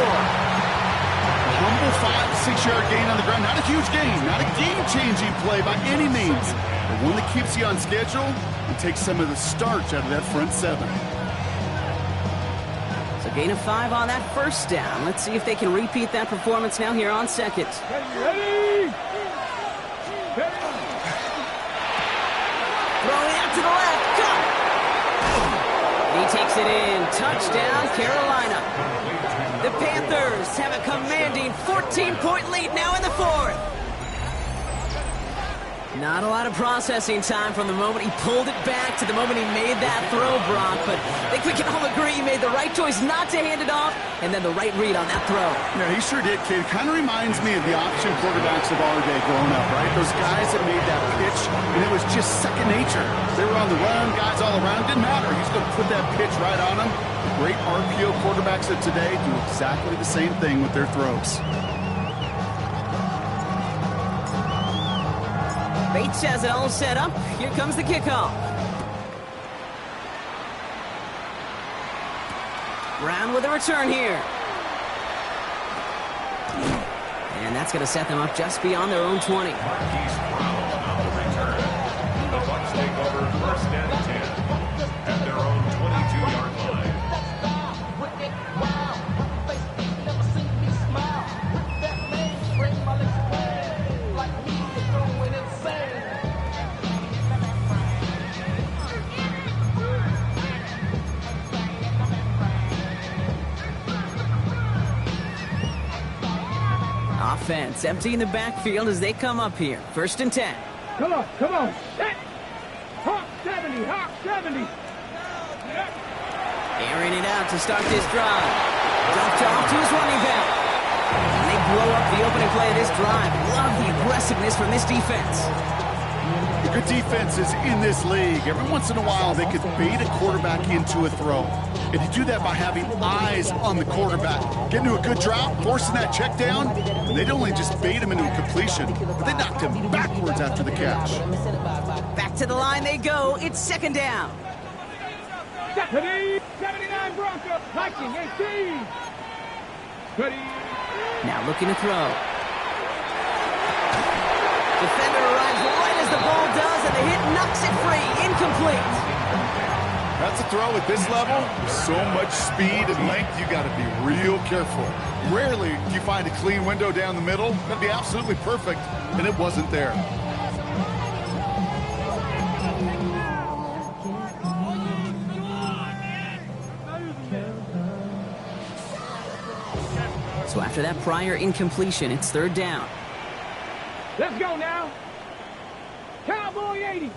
A humble 5-6-yard gain on the ground. Not a huge gain, not a game-changing play by any means, but one that keeps you on schedule and takes some of the starch out of that front 7. So Gain of 5 on that first down. Let's see if they can repeat that performance now here on second. Ready? Throwing out to the left. Go! He takes it in. Touchdown, Carolina. The Panthers have a commanding 14-point lead now in the fourth. Not a lot of processing time from the moment he pulled it back to the moment he made that throw, Brock. But I think we can all agree he made the right choice not to hand it off, and then the right read on that throw. Yeah, he sure did, kid. Kind of reminds me of the option quarterbacks of our day growing up, right? Those guys that made that pitch, and it was just second nature. They were on the run, guys all around. Didn't matter. He's going to put that pitch right on them. Great RPO quarterbacks of today do exactly the same thing with their throws. Bates has it all set up. Here comes the kickoff. Brown with a return here. And that's going to set them up just beyond their own 20. Marquise Brown on the return. The Bucs take over first and 10 at their own 22-yard line. Offense emptying the backfield as they come up here. First and 10. Come on. Set. Hawk 70. Airing it out to start this drive. Dumped off to his running back. And they blow up the opening play of this drive. Love the aggressiveness from this defense. The good defenses in this league, every once in a while, they could bait a quarterback into a throw. And you do that by having eyes on the quarterback. Get into a good drop, forcing that check down, and they'd only just bait him into a completion, but they knocked him backwards after the catch. Back to the line they go. It's second down. 79 Broncos. Viking 18. Ready? Now looking to throw. Defender arrives right as the ball does, and the hit knocks it free. Incomplete. That's a throw at this level. So much speed and length, you got to be real careful. Rarely do you find a clean window down the middle. That'd be absolutely perfect, and it wasn't there. So after that prior incompletion, it's third down. Let's go now. Cowboy 80.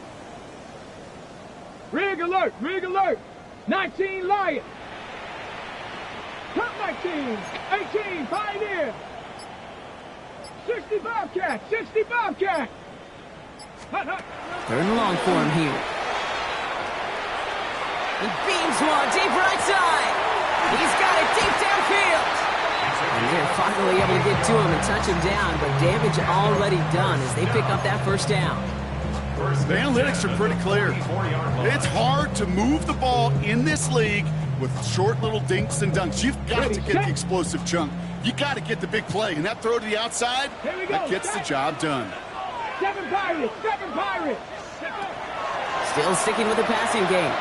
Rig alert. 19 Lion. Top 19. 18 Pioneer. 60 Bobcat. Hut. Third and long for him here. He beams one deep right side. He's got it deep downfield. And they're finally able to get to him and touch him down, but damage already done as they pick up that first down. The analytics are pretty clear. It's hard to move the ball in this league with short little dinks and dunks. You've got to get the explosive chunk. You got to get the big play, and that throw to the outside, that gets the job done. 7 Pirates. Still sticking with the passing game.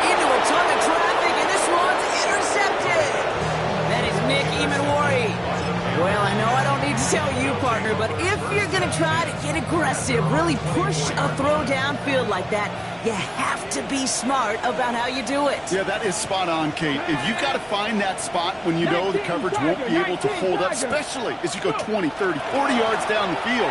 Into a ton of traffic, and this one's intercepted. That is Nick Emanwari. Well, I know I don't need to tell you, partner, but if you're going to try to get aggressive, really push a throw downfield like that, you have to be smart about how you do it. Yeah, that is spot on, Kate. If you've got to find that spot when you know the coverage won't be able to hold up, especially as you go 20, 30, 40 yards down the field.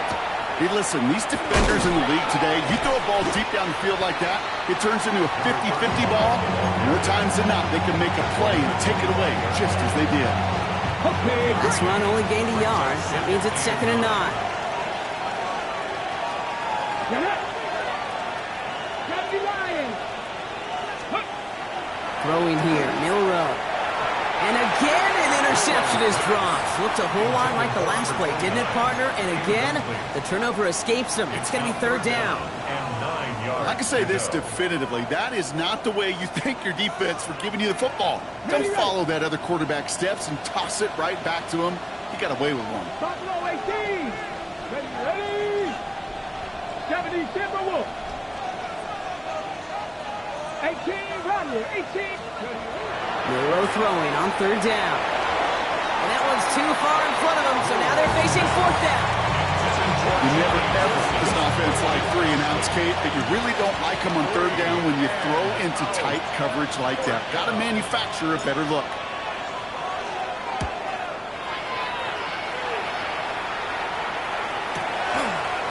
Hey, listen, these defenders in the league today, you throw a ball deep down the field like that, it turns into a 50-50 ball. More times than not, they can make a play and take it away just as they did. This run only gained a yard. That means it's 2nd and 9. Throwing here, Milrow. And again, an interception is dropped. Looked a whole lot like the last play, didn't it, partner? And again, the turnover escapes him. It's going to be third down. I can say this definitively. That is not the way you thank your defense for giving you the football. Don't follow that other quarterback steps and toss it right back to him. You got away with one. Buffalo 18. Ready. 70 Timberwolves. 18, Rodney, 18. Miro throwing on third down. And that one's too far in front of them, so now they're facing fourth down. You never ever this offense like 3 and outs, Kate, but you really don't like them on third down when you throw into tight coverage like that. Got to manufacture a better look.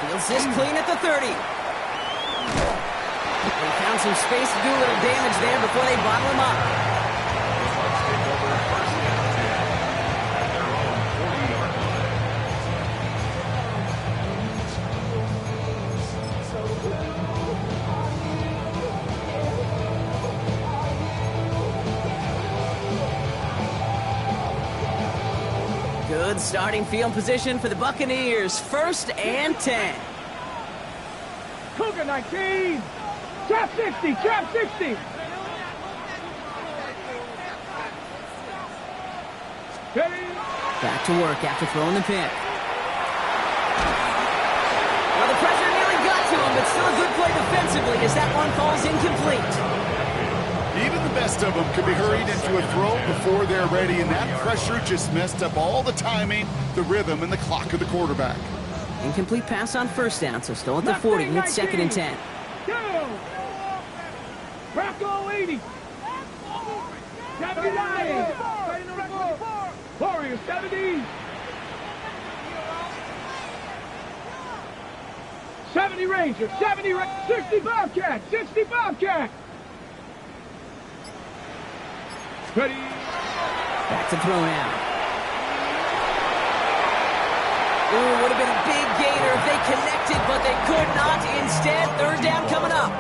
Fields this clean at the 30. They found some space to do a little damage there before they bottle him up. Bucks take over first and 10 at their own 40-yard line. Good starting field position for the Buccaneers. First and 10. Cougar 19. Trap 60, trap 60. Ready? Back to work after throwing the pick. Well, the pressure nearly got to him, but still a good play defensively as that one falls incomplete. Even the best of them could be hurried into a throw before they're ready, and that pressure just messed up all the timing, the rhythm, and the clock of the quarterback. Incomplete pass on first down, so still at the 40, and it's second and 10. Go! Bronco 80. 79. Warriors 70. 70 Rangers, 70 60 Bobcat, 60 Bobcat. Ready? Back to throw now. Ooh, would have been a big gainer if they connected, but they could not. Instead, third down coming up.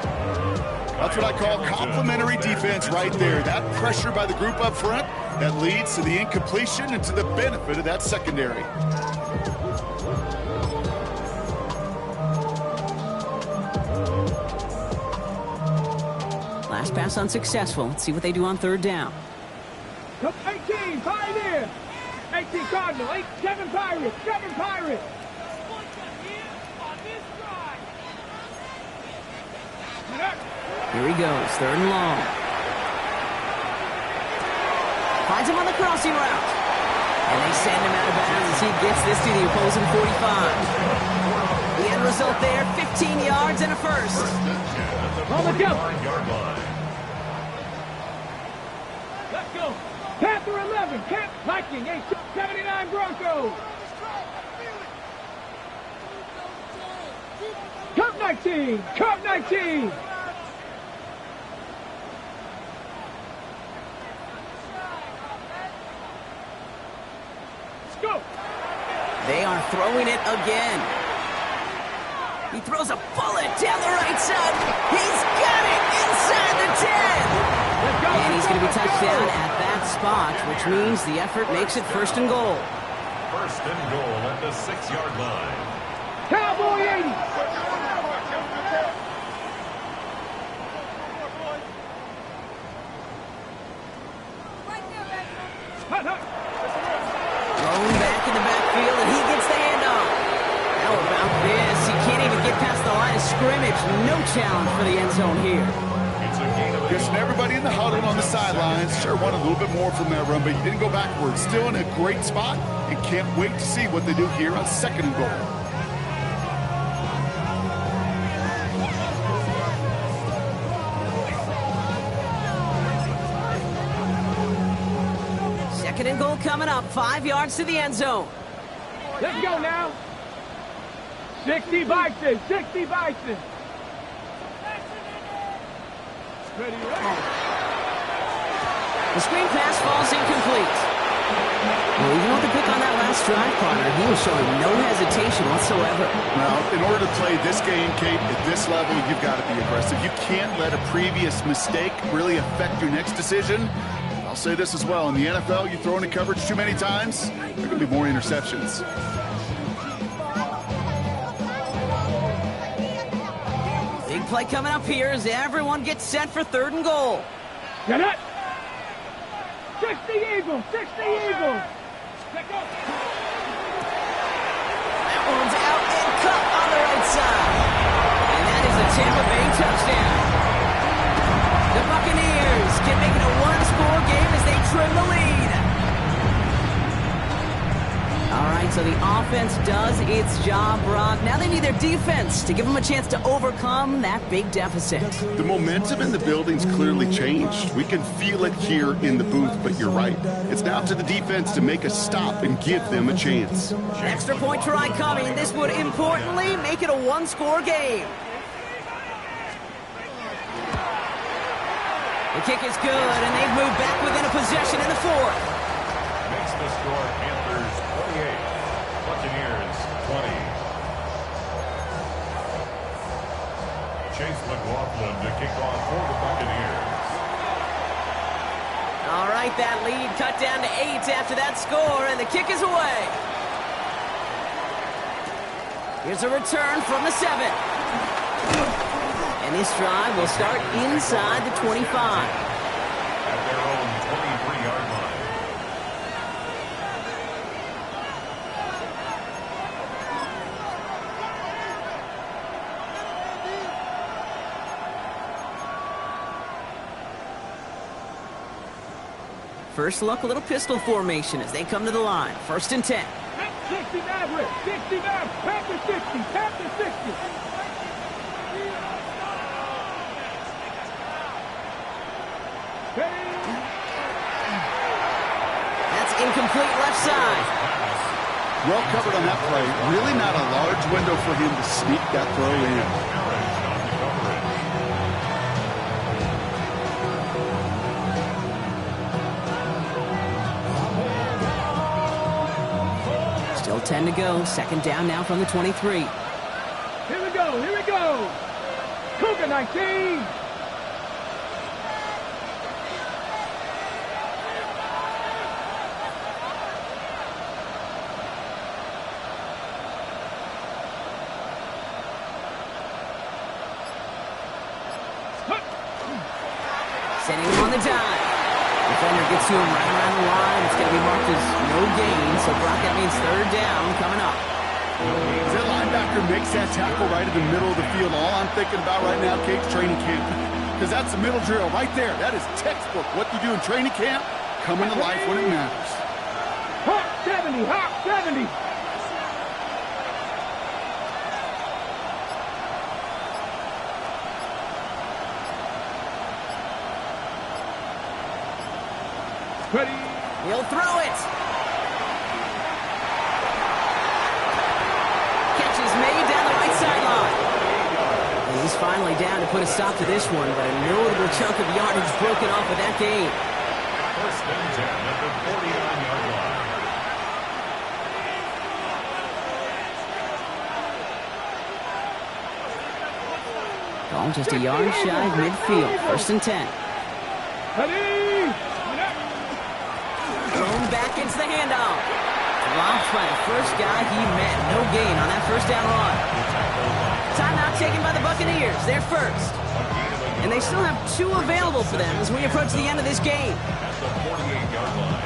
That's what I call complimentary defense right there. That pressure by the group up front, that leads to the incompletion and to the benefit of that secondary. Last pass unsuccessful. Let's see what they do on third down. 18, Pioneer. 18 Cardinal, 7 Pirates, 7 Pirates. Here he goes, third and long. Finds him on the crossing route. And they send him out of bounds as he gets this to the opposing 45. The end result there, 15 yards and a first. On the go. 49-yard line. Let's go. Panther 11, Camp Viking, 79 Broncos. Cup 19, Cup 19. Let's go. They are throwing it again. He throws a bullet down the right side. He's got it inside the 10. And he's going to be touched down at that spot, which means the effort makes it first and goal. First and goal at the 6-yard line. Cowboy 80. Thrown back in the backfield, and he gets the handoff. How about this? He can't even get past the line of scrimmage. No challenge for the end zone here. It's a gain of Just everybody in the huddle on the sidelines sure wanted a little bit more from that run, but he didn't go backwards. Still in a great spot, and can't wait to see what they do here on second and goal. Second and goal coming up, 5 yards to the end zone. Let's go now. 60 Bison, 60 Bison. Ready, The screen pass falls incomplete. Well, even with the pick on that last drive, partner, he was showing no hesitation whatsoever. Now, in order to play this game, Kate, at this level, you've got to be aggressive. You can't let a previous mistake really affect your next decision. I'll say this as well. In the NFL, you throw into coverage too many times, there could be more interceptions. Big play coming up here as everyone gets set for third and goal. Get it. 60 Eagles, 60 Eagles. That one's out and cut on the right side. And that is a Tampa Bay touchdown. The trim the lead. All right, so the offense does its job, Brock. Now they need their defense to give them a chance to overcome that big deficit. The momentum in the building's clearly changed. We can feel it here in the booth, but you're right. It's now to the defense to make a stop and give them a chance. Extra point try coming. This would importantly make it a one-score game. The kick is good, and they've moved back within a possession in the fourth. Makes the score Panthers 28, Buccaneers 20. Chase McLaughlin to kick off for the Buccaneers. All right, that lead cut down to 8 after that score, and the kick is away. Here's a return from the 7. And this drive will start inside the 25. At their own 23-yard line. First look, a little pistol formation as they come to the line. 1st and 10. 69, Rick. 69. Tap the 60. Tap the 60. That's incomplete left side. Well covered on that play. Really not a large window for him to sneak that throw in. Still 10 to go. 2nd down now from the 23. Here we go. Here we go. Cougar 19. Sending him on the dive. Defender gets to him right around the line. It's going to be marked as no gain. So Brock, that means 3rd down coming up. As that linebacker makes that tackle right in the middle of the field, all I'm thinking about right now, Kate's training camp. Because that's the middle drill right there. That is textbook. What you do in training camp, coming to life when it matters. Hawk 70. Hawk 70. Ready. He'll throw it. Catch is made down the right sideline. And he's finally down to put a stop to this one, but a notable chunk of yardage broken off of that game. 1st and 10 at the 49-yard line. Ball just a yard shy of midfield. 1st and 10. Ready. Thrown back into the handoff. Dropped by the first guy he met. No gain on that 1st down run. Timeout taken by the Buccaneers. They're first. And they still have 2 available for them as we approach the end of this game. At the 48-yard line.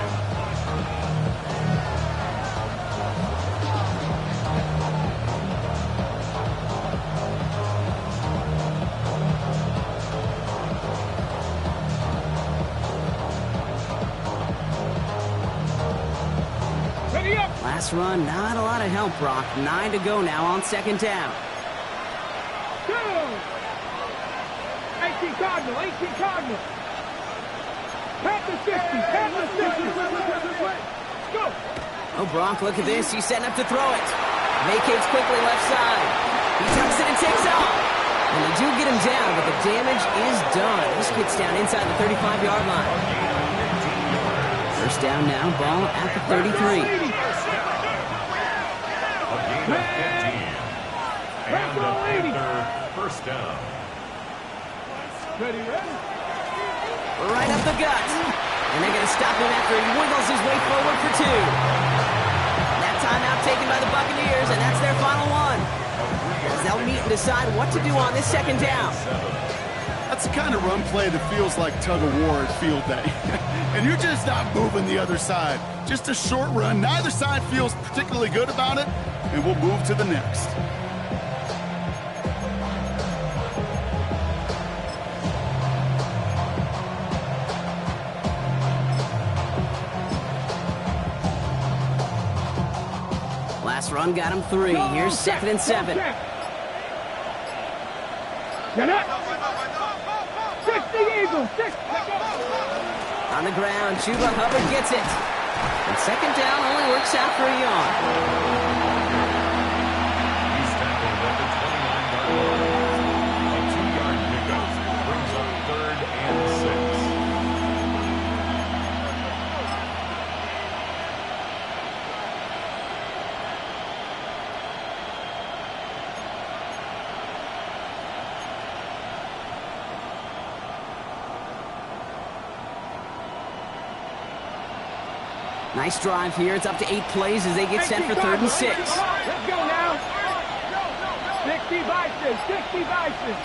Last run, not a lot of help, Brock. 9 to go now on 2nd down. Go. 18 Cardinal. 18 Cardinal. Tap the 60. Tap the 60. Go. Oh, Brock, look at this. He's setting up to throw it. Vacates quickly left side. He tucks it and takes off. And they do get him down, but the damage is done. This gets down inside the 35-yard line. 1st down now, ball at the 33. And a Panther 1st down. Ready, ready. Right up the gut. And they're going to stop him after he wiggles his way forward for 2. That timeout taken by the Buccaneers, and that's their final one. As they'll meet and decide what to do on this 2nd down. That's the kind of run play that feels like tug of war at field day. And you're just not moving the other side. Just a short run. Neither side feels particularly good about it. And we'll move to the next. Pass run got him 3. Here's 2nd and 7. Get up. 60 Eagles. 6. On the ground, Chuba Hubbard gets it. And 2nd down only works out for a yard. He's tackled at the 29-yard line. A 2-yard pickup brings up 3rd and 6. Nice drive here. It's up to 8 plays as they get set for 3rd and 6. Let's go now. 60 Bison. 60 Bison.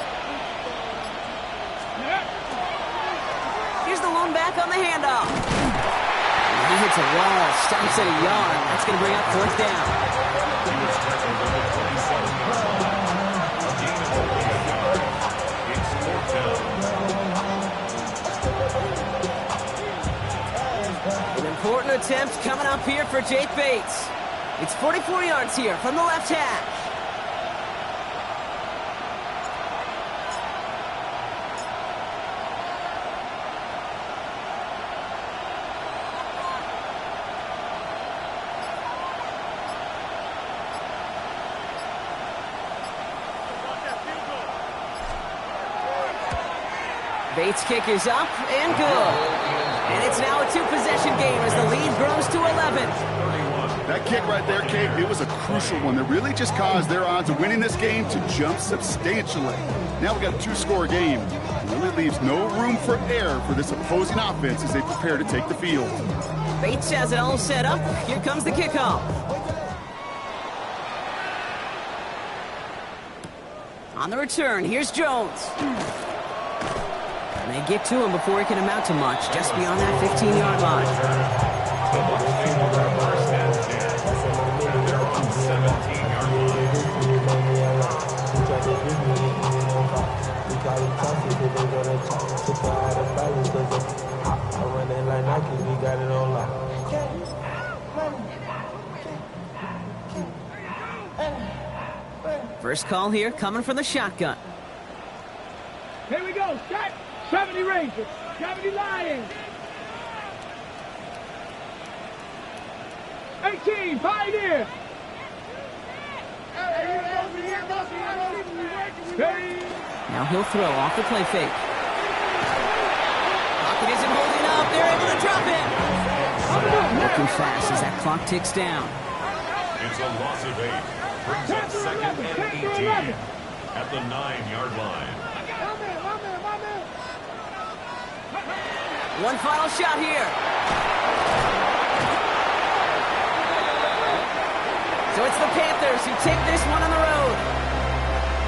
Here's the lone back on the handoff. He hits a wall, stops at a yard. That's going to bring up 4th down. He was tackled at the 27-yard line. A gain of only a yard. It's 4th down. An important attempt coming up here for Jake Bates. It's 44 yards here from the left hash. Bates' kick is up and good. And it's now a 2-possession game as the lead grows to 11. That kick right there, Kate, it was a crucial one that really just caused their odds of winning this game to jump substantially. Now we got a 2-score game. It really leaves no room for error for this opposing offense as they prepare to take the field. Bates has it all set up. Here comes the kickoff. On the return, here's Jones. And they get to him before he can amount to much, just beyond that 15-yard line. The Bucs take over 1st and 10. And they're on 17-yard line. First call here coming from the shotgun. Here we go. Set. 70 Rangers. 70 Lions. 18 Pioneer. Now he'll throw off the play fake. Pocket isn't holding up. They're able to drop it. Looking fast as that clock ticks down. It's a loss of 8. Brings up 2nd and 18 at the 9-yard line. One final shot here. So it's the Panthers who take this one on the road.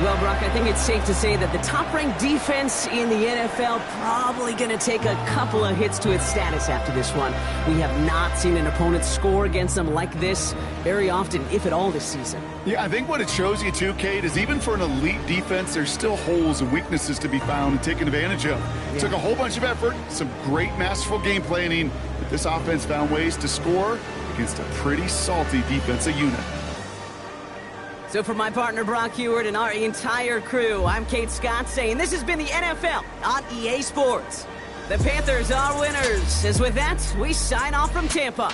Well, Brock, I think it's safe to say that the top-ranked defense in the NFL probably going to take a couple of hits to its status after this one. We have not seen an opponent score against them like this very often, if at all, this season. Yeah, I think what it shows you, too, Kate, is even for an elite defense, there's still holes and weaknesses to be found and taken advantage of. It took a whole bunch of effort, some great masterful game planning, but this offense found ways to score against a pretty salty defensive unit. So for my partner Brock Heward and our entire crew, I'm Kate Scott saying this has been the NFL on EA Sports. The Panthers are winners. As with that, we sign off from Tampa.